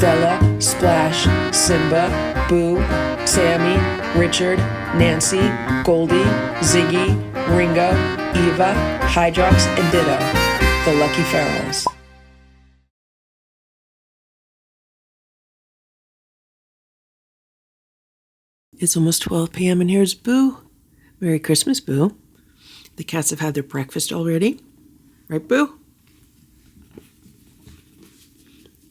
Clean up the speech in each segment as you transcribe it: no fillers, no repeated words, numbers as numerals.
Stella, Splash, Simba, Boo, Sammy, Richard, Nancy, Goldie, Ziggy, Ringo, Eva, Hydrox, and Ditto, the Lucky Ferals. It's almost 12 p.m. and here's Boo. Merry Christmas, Boo. The cats have had their breakfast already. Right, Boo?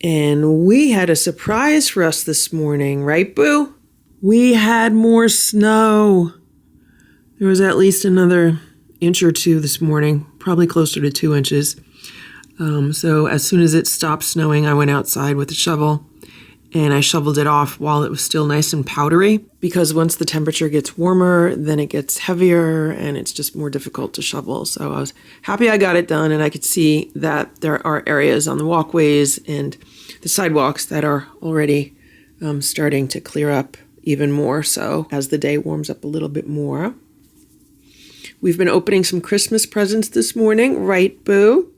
And we had a surprise for us this morning, right, Boo? We had more snow. There was at least another inch or two this morning, probably closer to 2 inches. So as soon as it stopped snowing, I went outside with a shovel and I shoveled it off while it was still nice and powdery, because once the temperature gets warmer, then it gets heavier and it's just more difficult to shovel. So I was happy I got it done, and I could see that there are areas on the walkways and the sidewalks that are already starting to clear up even more so as the day warms up a little bit more. We've been opening some Christmas presents this morning, right, Boo?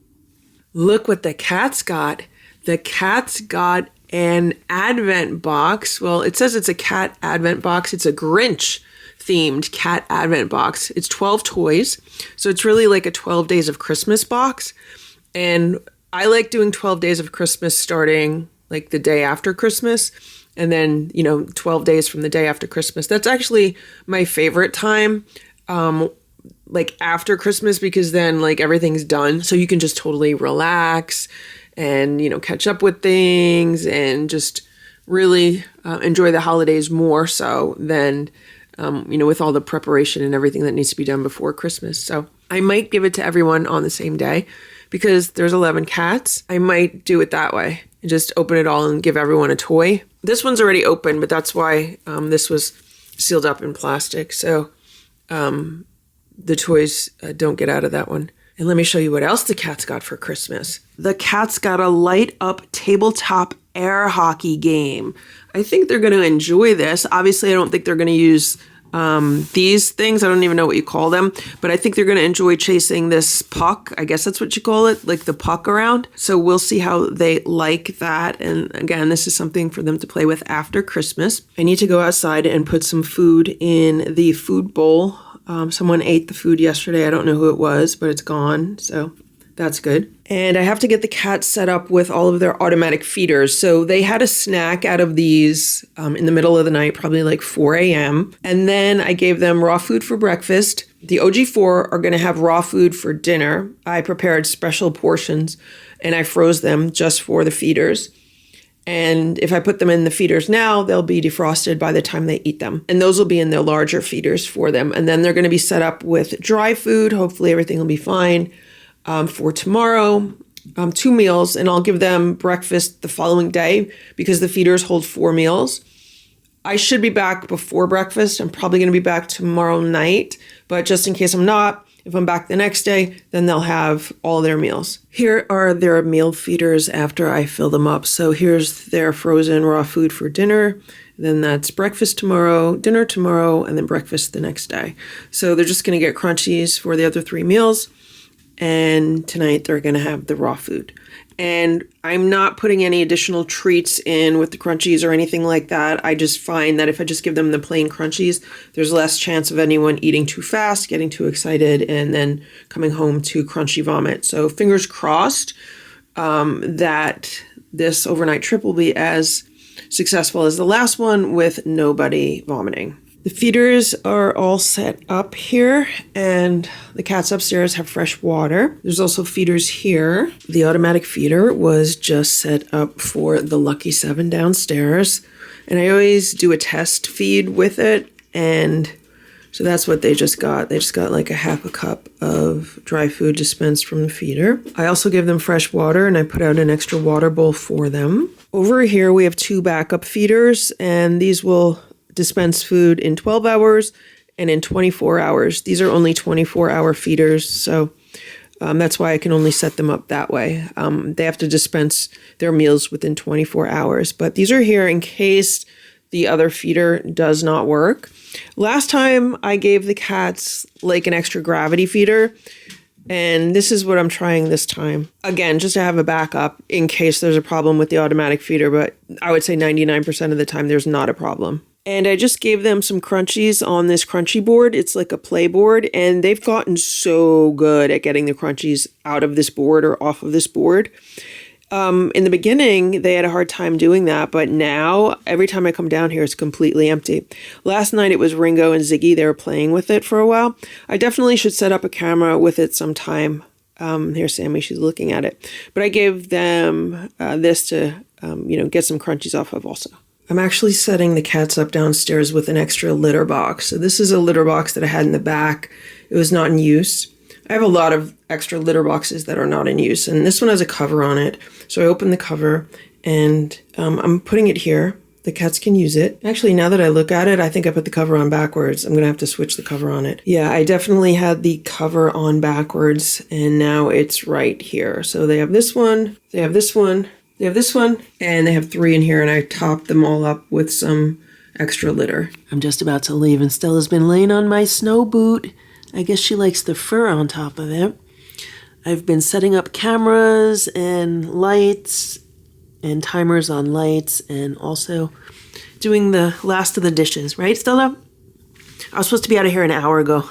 Look what the cats got. The cats got an advent box. Well, it says it's a cat advent box. It's a Grinch themed cat advent box. It's 12 toys. So it's really like a 12 days of Christmas box. And I like doing 12 days of Christmas starting like the day after Christmas. And then, 12 days from the day after Christmas. That's actually my favorite time, like after Christmas, because then like everything's done. So you can just totally relax and, catch up with things and just really enjoy the holidays more so than, with all the preparation and everything that needs to be done before Christmas. So I might give it to everyone on the same day because there's 11 cats. I might do it that way and just open it all and give everyone a toy. This one's already open, but that's why this was sealed up in plastic. So the toys don't get out of that one. And let me show you what else the cats got for Christmas. The cats got a light up tabletop air hockey game. I think they're going to enjoy this. Obviously, I don't think they're going to use these things. I don't even know what you call them, but I think they're going to enjoy chasing this puck. I guess that's what you call it, like the puck around. So we'll see how they like that. And again, this is something for them to play with after Christmas. I need to go outside and put some food in the food bowl. Someone ate the food yesterday. I don't know who it was, but it's gone. So that's good. And I have to get the cats set up with all of their automatic feeders. So they had a snack out of these in the middle of the night, probably like 4 a.m. And then I gave them raw food for breakfast. The OG4 are going to have raw food for dinner. I prepared special portions and I froze them just for the feeders. And if I put them in the feeders now, they'll be defrosted by the time they eat them. And those will be in their larger feeders for them. And then they're going to be set up with dry food. Hopefully everything will be fine for tomorrow. 2 meals, and I'll give them breakfast the following day because the feeders hold 4 meals. I should be back before breakfast. I'm probably going to be back tomorrow night, but just in case I'm not, if I'm back the next day, then they'll have all their meals. Here are their meal feeders after I fill them up. So here's their frozen raw food for dinner. Then that's breakfast tomorrow, dinner tomorrow, and then breakfast the next day. So they're just going to get crunchies for the other 3 meals. And tonight they're going to have the raw food. And I'm not putting any additional treats in with the crunchies or anything like that. I just find that if I just give them the plain crunchies, there's less chance of anyone eating too fast, getting too excited, and then coming home to crunchy vomit. So fingers crossed that this overnight trip will be as successful as the last one with nobody vomiting. The feeders are all set up here, and the cats upstairs have fresh water. There's also feeders here. The automatic feeder was just set up for the Lucky 7 downstairs, and I always do a test feed with it, and so that's what they just got. They just got like a half a cup of dry food dispensed from the feeder. I also give them fresh water, and I put out an extra water bowl for them. Over here, we have 2 backup feeders, and these will dispense food in 12 hours and in 24 hours. These are only 24-hour feeders, so that's why I can only set them up that way. They have to dispense their meals within 24 hours, but these are here in case the other feeder does not work. Last time I gave the cats like an extra gravity feeder. And this is what I'm trying this time. Again, just to have a backup in case there's a problem with the automatic feeder, but I would say 99% of the time there's not a problem. And I just gave them some crunchies on this crunchy board. It's like a play board, and they've gotten so good at getting the crunchies out of this board or off of this board. In the beginning, they had a hard time doing that, but now every time I come down here, it's completely empty. Last night, it was Ringo and Ziggy. They were playing with it for a while. I definitely should set up a camera with it sometime. Here's Sammy. She's looking at it. But I gave them this to, get some crunchies off of also. I'm actually setting the cats up downstairs with an extra litter box. So this is a litter box that I had in the back. It was not in use. I have a lot of extra litter boxes that are not in use, and this one has a cover on it. So I opened the cover, and I'm putting it here. The cats can use it. Actually, now that I look at it, I think I put the cover on backwards. I'm going to have to switch the cover on it. Yeah, I definitely had the cover on backwards, and now it's right here. So they have this one, they have this one, they have this one, and they have 3 in here, and I topped them all up with some extra litter. I'm just about to leave, and Stella's been laying on my snow boot. I guess she likes the fur on top of it. I've been setting up cameras and lights and timers on lights and also doing the last of the dishes. Right, Stella? I was supposed to be out of here an hour ago.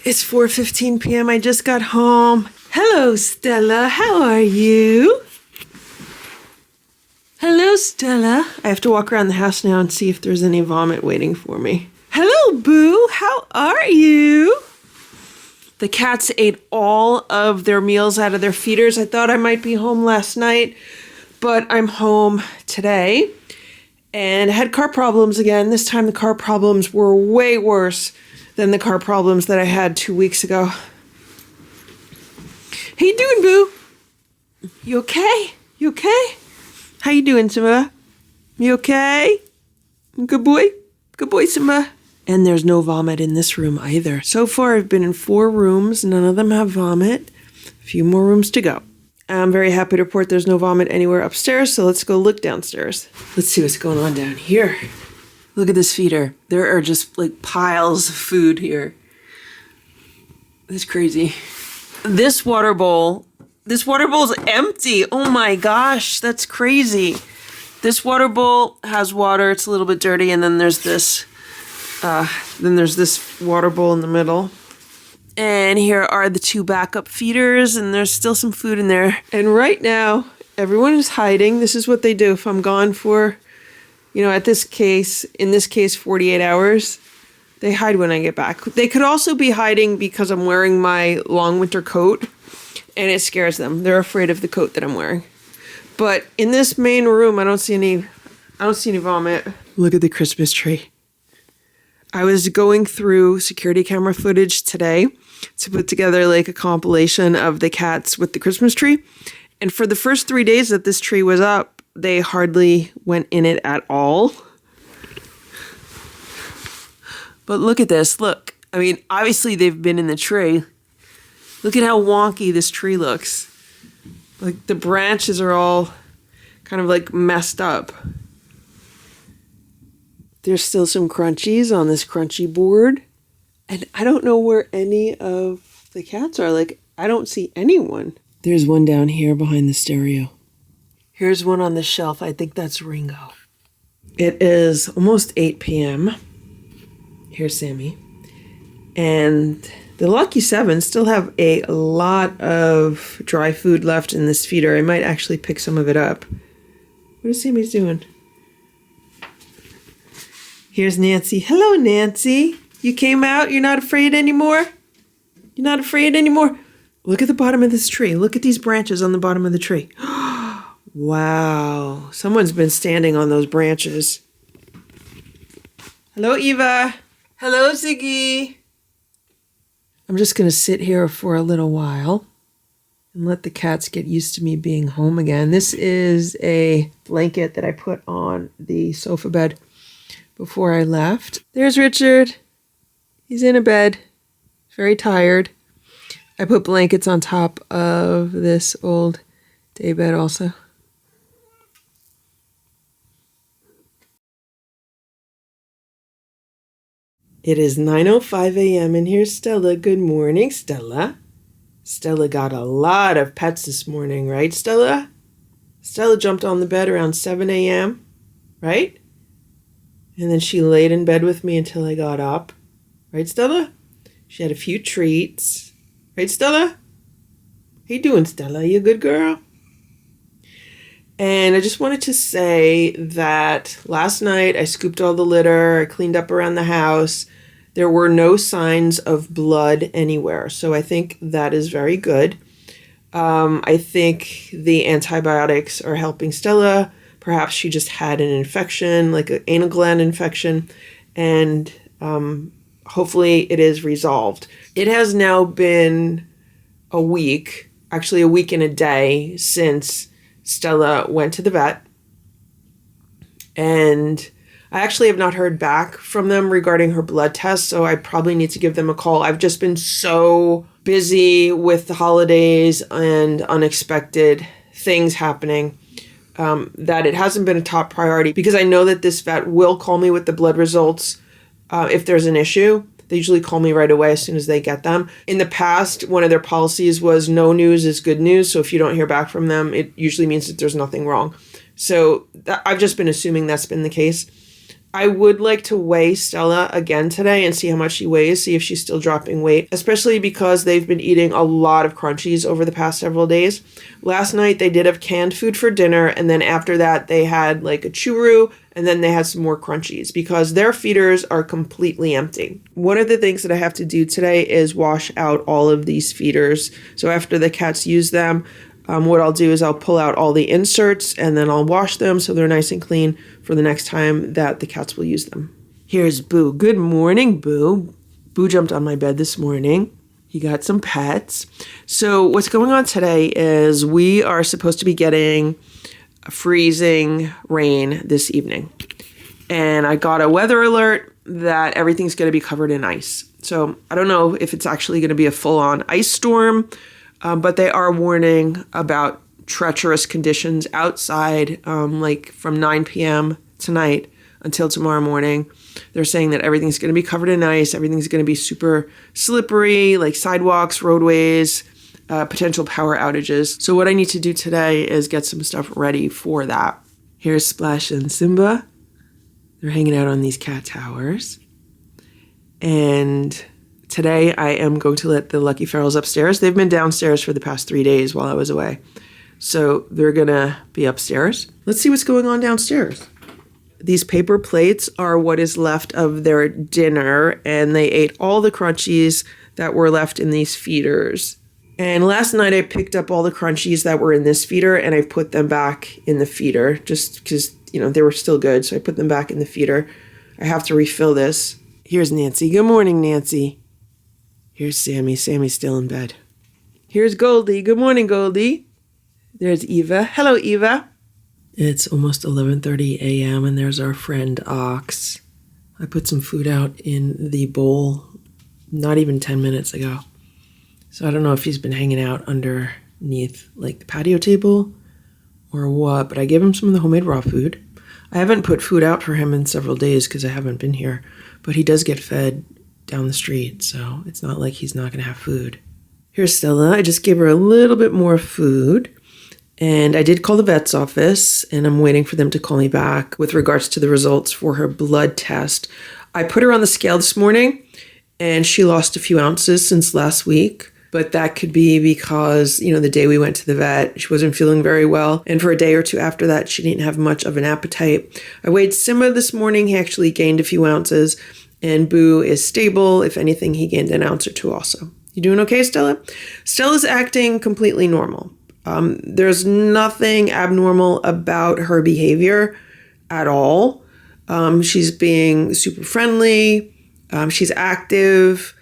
It's 4:15 p.m. I just got home. Hello, Stella. How are you? Hello, Stella. I have to walk around the house now and see if there's any vomit waiting for me. Hello, Boo. How are you? The cats ate all of their meals out of their feeders. I thought I might be home last night, but I'm home today. And I had car problems again. This time the car problems were way worse than the car problems that I had 2 weeks ago. How you doing, Boo? You okay? You okay? How you doing, Simba? You okay? Good boy? Good boy, Simba. And there's no vomit in this room either. So far, I've been in 4 rooms. None of them have vomit. A few more rooms to go. I'm very happy to report there's no vomit anywhere upstairs, so let's go look downstairs. Let's see what's going on down here. Look at this feeder. There are just like piles of food here. That's crazy. This water bowl's empty. Oh my gosh, that's crazy. This water bowl has water. It's a little bit dirty, and then there's this water bowl in the middle. And here are the 2 backup feeders, and there's still some food in there. And right now, everyone is hiding. This is what they do if I'm gone for, in this case, 48 hours. They hide when I get back. They could also be hiding because I'm wearing my long winter coat, and it scares them. They're afraid of the coat that I'm wearing. But in this main room, I don't see any vomit. Look at the Christmas tree. I was going through security camera footage today to put together like a compilation of the cats with the Christmas tree. And for the first 3 days that this tree was up, they hardly went in it at all. But look at this. Look. I mean, obviously they've been in the tree. Look at how wonky this tree looks. Like the branches are all kind of like messed up. There's still some crunchies on this crunchy board. And I don't know where any of the cats are. Like, I don't see anyone. There's one down here behind the stereo. Here's one on the shelf. I think that's Ringo. It is almost 8 p.m. Here's Sammy. And the Lucky 7 still have a lot of dry food left in this feeder. I might actually pick some of it up. What is Sammy's doing? Here's Nancy. Hello, Nancy. You came out? You're not afraid anymore? You're not afraid anymore? Look at the bottom of this tree. Look at these branches on the bottom of the tree. Wow. Someone's been standing on those branches. Hello, Eva. Hello, Ziggy. I'm just going to sit here for a little while and let the cats get used to me being home again. This is a blanket that I put on the sofa bed before I left. There's Richard. He's in a bed, very tired. I put blankets on top of this old day bed also. It is 9:05 a.m. and here's Stella. Good morning, Stella. Stella got a lot of pets this morning, right, Stella? Stella jumped on the bed around 7 a.m., right? And then she laid in bed with me until I got up. Right, Stella? She had a few treats. Right, Stella? How you doing, Stella? You a good girl? And I just wanted to say that last night I scooped all the litter. I cleaned up around the house. There were no signs of blood anywhere. So I think that is very good. I think the antibiotics are helping Stella. Perhaps she just had an infection, like an anal gland infection. And hopefully it is resolved. It has now been a week, actually a week and a day since Stella went to the vet. And I actually have not heard back from them regarding her blood test, so I probably need to give them a call. I've just been so busy with the holidays and unexpected things happening that it hasn't been a top priority, because I know that this vet will call me with the blood results if there's an issue. They usually call me right away as soon as they get them. In the past, one of their policies was no news is good news. So if you don't hear back from them, it usually means that there's nothing wrong. So I've just been assuming that's been the case. I would like to weigh Stella again today and see how much she weighs, see if she's still dropping weight, especially because they've been eating a lot of crunchies over the past several days. Last night, they did have canned food for dinner, and then after that, they had like a churro, and then they had some more crunchies because their feeders are completely empty. One of the things that I have to do today is wash out all of these feeders. So after the cats use them, what I'll do is I'll pull out all the inserts and then I'll wash them so they're nice and clean for the next time that the cats will use them. Here's Boo. Good morning, Boo. Boo jumped on my bed this morning. He got some pets. So what's going on today is we are supposed to be getting freezing rain this evening. And I got a weather alert that everything's going to be covered in ice. So I don't know if it's actually going to be a full-on ice storm, but they are warning about treacherous conditions outside, like from 9 p.m. tonight until tomorrow morning. They're saying that everything's going to be covered in ice. Everything's going to be super slippery, like sidewalks, roadways, potential power outages. So what I need to do today is get some stuff ready for that. Here's Splash and Simba. They're hanging out on these cat towers. And today I am going to let the Lucky Ferals upstairs. They've been downstairs for the past 3 days while I was away. So they're going to be upstairs. Let's see what's going on downstairs. These paper plates are what is left of their dinner, and they ate all the crunchies that were left in these feeders. And last night I picked up all the crunchies that were in this feeder and I put them back in the feeder just because, they were still good. So I put them back in the feeder. I have to refill this. Here's Nancy. Good morning, Nancy. Here's Sammy. Sammy's still in bed. Here's Goldie. Good morning, Goldie. There's Eva. Hello, Eva. It's almost 11:30 a.m. and there's our friend Ox. I put some food out in the bowl not even 10 minutes ago. So I don't know if he's been hanging out underneath like the patio table or what, but I gave him some of the homemade raw food. I haven't put food out for him in several days because I haven't been here, but he does get fed down the street, so it's not like he's not going to have food. Here's Stella. I just gave her a little bit more food. And I did call the vet's office, and I'm waiting for them to call me back with regards to the results for her blood test. I put her on the scale this morning, and she lost a few ounces since last week. But that could be because, the day we went to the vet, she wasn't feeling very well. And for a day or two after that, she didn't have much of an appetite. I weighed Simba this morning. He actually gained a few ounces. And Boo is stable. If anything, he gained an ounce or two also. You doing okay, Stella? Stella's acting completely normal. There's nothing abnormal about her behavior at all. She's being super friendly. She's active.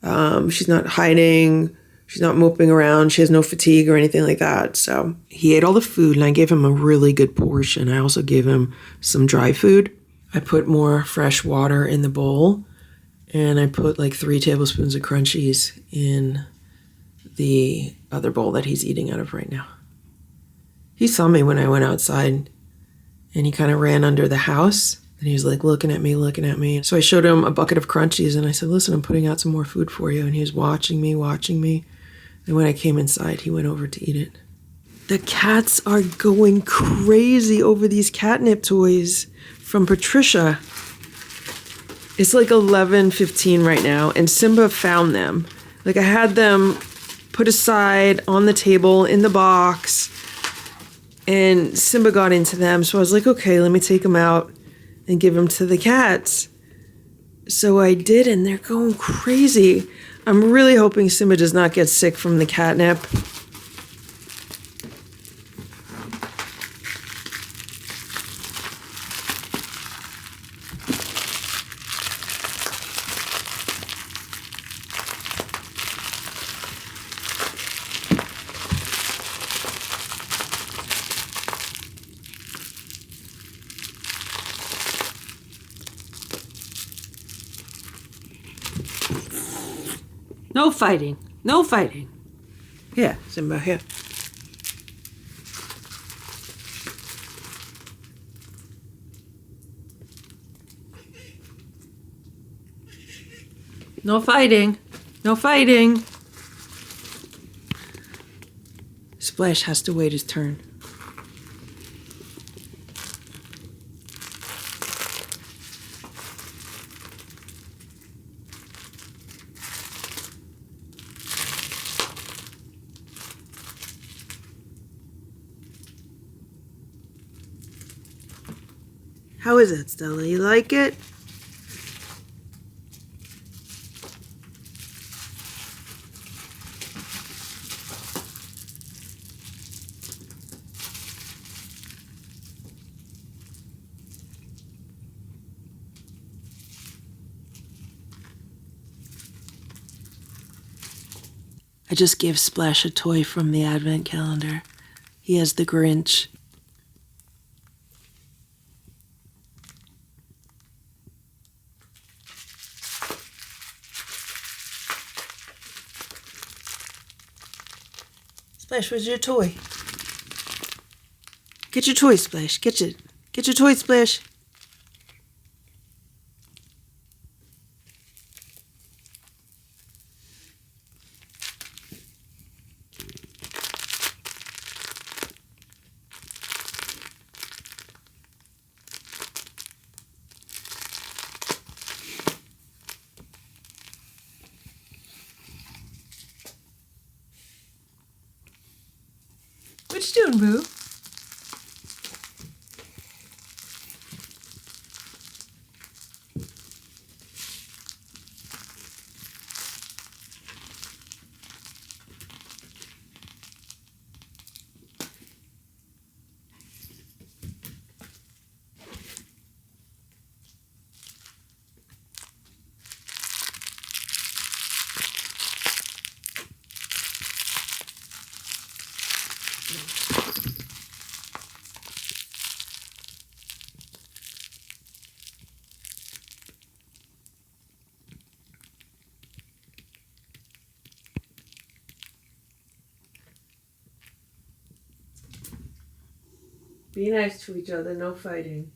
She's not hiding. She's not moping around. She has no fatigue or anything like that. So he ate all the food, and I gave him a really good portion. I also gave him some dry food. I put more fresh water in the bowl, and I put like 3 tablespoons of crunchies in the other bowl that he's eating out of right now. He saw me when I went outside, and he kind of ran under the house, and he was like looking at me. So I showed him a bucket of crunchies, and I said, listen, I'm putting out some more food for you. And he was watching me. And when I came inside, he went over to eat it. The cats are going crazy over these catnip toys from Patricia. It's like 11:15 right now, and Simba found them. Like, I had them put aside on the table in the box, and Simba got into them. So I was like, okay, let me take them out and give them to the cats. So I did, and they're going crazy. I'm really hoping Simba does not get sick from the catnip. No fighting. No fighting. Here, Simba, here. No fighting. No fighting. Splash has to wait his turn. How is it, Stella? You like it? I just gave Splash a toy from the advent calendar. He has the Grinch. Splash, where's your toy? Get your toy, Splash. Get your toy, Splash. What you doing, Boo? Be nice to each other, no fighting.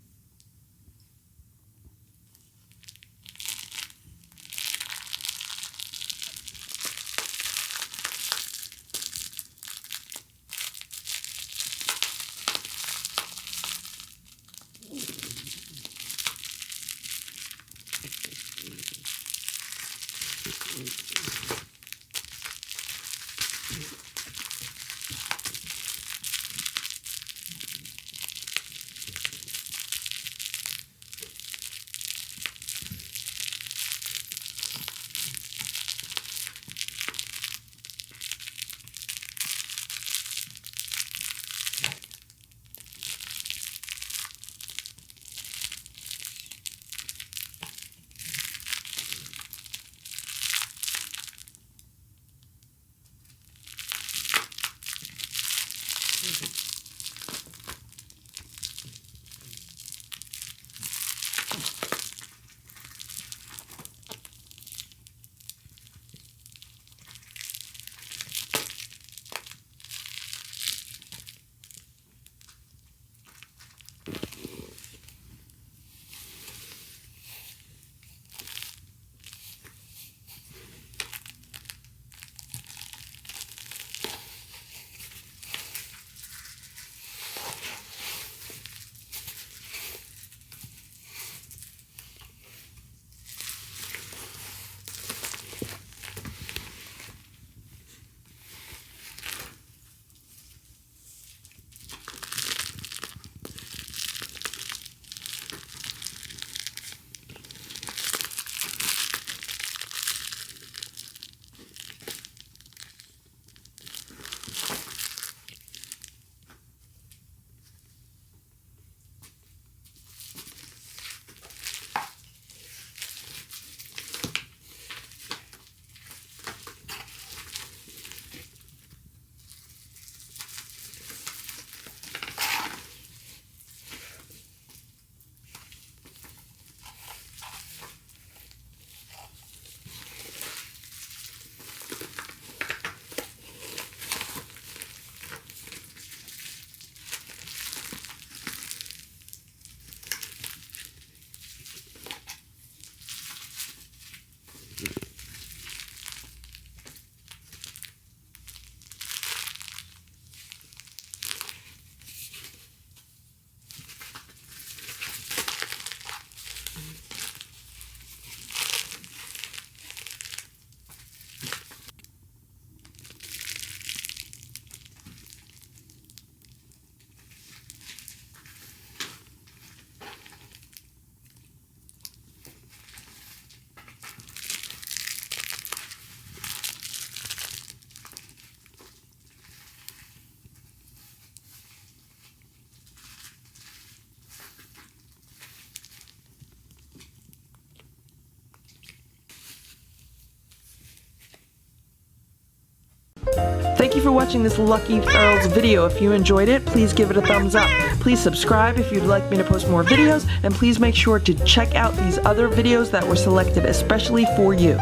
Thank you for watching this Lucky Earls video. If you enjoyed it, please give it a thumbs up. Please subscribe if you'd like me to post more videos, and please make sure to check out these other videos that were selected especially for you.